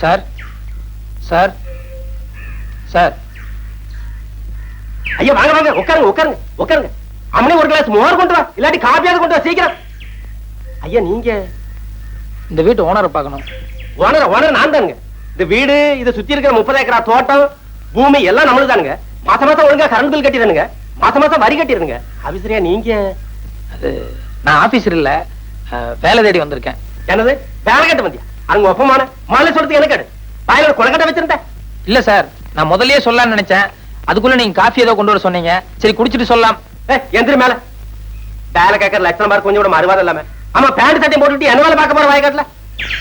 Sir sir sir. ஐயா வாங்க வாங்க, உட்காருங்க உட்காருங்க உட்காருங்க. அம்மனே ஒரு கிளாஸ் மோர் கொண்டு வா, இல்லாட்டி காப்பியாவது கொண்டு வா சீக்கிரம். ஐயா நீங்க இந்த வீட்டு ஓனரை பார்க்கணும். ஓனர் நான் தானுங்க. இந்த வீடு இதை சுத்தி இருக்கிற 30 ஏக்கரா தோட்டம் பூமி எல்லாம் நம்மளுக்கு தானுங்க. மாசம் மாசம் ஒழுங்கா கரண்ட் பில் கட்டிடுங்க, மாசம் மாசம் வரி கட்டிடுங்க. ஆபீசரியா நீங்க? அது நான் ஆபீசர் இல்ல, வேலை தேடி வந்திருக்கேன். என்னது வேலை கட்ட வந்தியா? அங்க ஒப்பமான மாலை சொல்றது எனக்கு வாயில கொலக்கட்டை வச்சிருந்தேன். இல்ல சார், நான் முதல்லயே சொல்லலாம்னு நினைச்சேன். அதுக்குள்ள நீங்க காஃபி ஏதோ கொண்டு வர சொன்னீங்க. சரி குடிச்சிட்டு சொல்லலாம். எந்திரி மேல. வேலை கேட்கற லட்சணம் பாரு, கொஞ்சம் கூட மறுவாதம் இல்லாம. ஆமா பேண்ட் சட்டை போட்டுட்டு என்ன வேலை பார்க்க போற வயக்காட்டுல?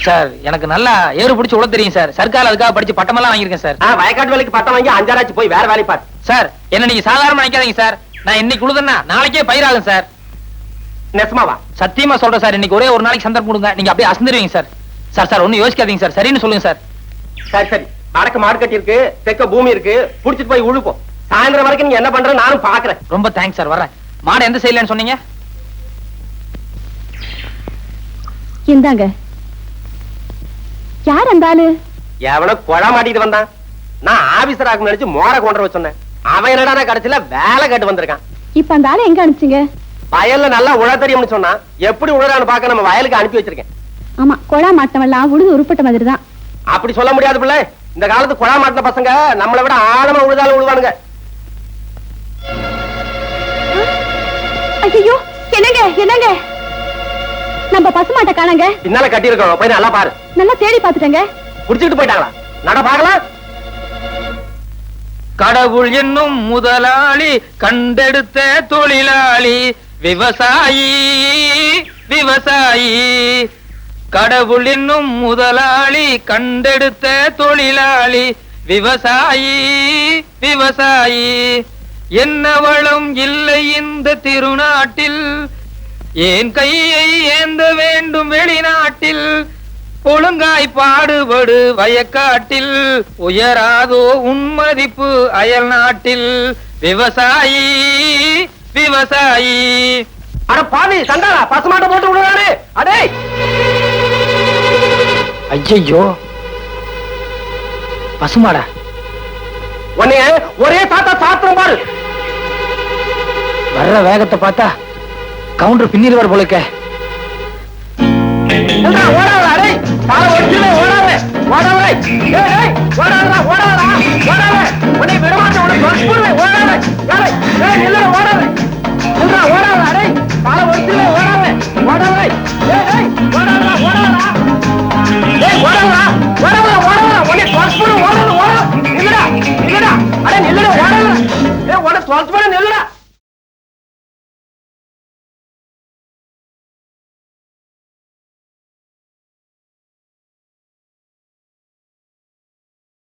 சார் எனக்கு நல்லா ஏறு பிடிச்சி உள்ள தெரியும் சார். சர்க்கார் அதுக்காக படிச்சு பட்டமெல்லாம் வாங்கியிருக்கேன் சார். வயக்காட்டு வேலைக்கு பட்டம் வாங்கி 5 ஆச்சு போய் வேற வேலை பாரு. சார் என்ன நீங்க சாதாரணமா நினைக்காதீங்க சார். நான் இன்னைக்கு உழுதுன்னா நாளைக்கே பயிராகும் சார். நெசமாவா? சத்தியமா சொல்றேன் சார். இன்னைக்கு ஒரே ஒரு நாளைக்கு சந்தர்ப்பம் கொடுங்க, நீங்க அப்படியே அசந்துருவீங்க சார். சார் சார் ஒன்னும் யோசிக்காதீங்க சார், சரின்னு சொல்லுங்க சார். சரி சரி, வடக்கு மாடு கட்டி இருக்கு, தெற்க பூமி இருக்கு, புடிச்சிட்டு போய் உழுப்போம். சாயந்தரம் வரைக்கும் நீங்க என்ன பண்ற நானும் பாக்குறேன். ரொம்ப தேங்க்ஸ் சார், வர்றேன். மாடு எந்த சைடுலன்னு சொன்னீங்க? இந்தாங்க. யார் அந்த ஆளு? எவனோ கொழா மாட்டிட்டு வந்தான். நான் ஆபீசர் ஆகும் நினைச்சு மோர கொண்டு வர சொன்னேன். அவன் என்னடா கடைசியில வேலை கட்டு வந்திருக்கான். இப்ப அந்த ஆளை எங்க அனுப்பிச்சீங்க? வயல்ல நல்லா உழ தெரியும்னு சொன்னா, எப்படி உழறான்னு பாக்க நம்ம வயலுக்கு அனுப்பி வச்சிருக்கேன். ஆமா, கொழா மாட்டவெல்லாம் உழுது உருப்பட்ட மாதிரி தான். அப்படி சொல்ல முடியாது பிள்ளை. இந்த காலத்து கொழா மாட்டின பசங்க நம்மளை விட ஆழமா உழுதாலும் உழுவானுங்க. ஐயோ என்னங்க என்னங்க, நம்ம பசுமாட்டை காணங்க. பின்னால கட்டி இருக்கோம், போய் நல்லா பாரு. நல்லா தேடி பாத்துட்டேங்க. புடிச்சிட்டு போயிட்டாங்களா? நட பாக்கலாம். கடவுள் என்னும் முதலாளி, கண்டெடுத்த தொழிலாளி, விவசாயி விவசாயி. கடவுள் என்னும் முதலாளி, கண்டெடுத்த தொழிலாளி, விவசாயி விவசாயி. என்ன வளம் இல்லை இந்த திருநாட்டில், ஏன் கையை ஏந்த வேண்டும் வெளிநாட்டில். ஒழுங்காய் பாடுபடு வயக்காட்டில், உயராதோ உன்மதிப்பு அயல் நாட்டில். விவசாயி விவசாயி. அட பாவி சண்டாளா, பசுமாட்டை போட்டு விடுறாரு. அடே ஐயோ பசுமாடா. உன்னைய ஒரே சாத்தா சாத்திரம் பாரு. வர்ற வேகத்தை பார்த்தா கவுண்டர் பின்னிருவார் போலுக்க. ஓடாத அடே, கால ஒடிச்சுவே ஓடாத ஓடாத. ஏய் ஏய் ஓடாதடா ஓடாதடா ஓடாத. உன்னை விடமாட்டேன், உன்னை கொல்லுவேன். ஓடாத. ஏய் ஏய் இல்ல ஓடாத. இல்லடா ஓடாத அடே.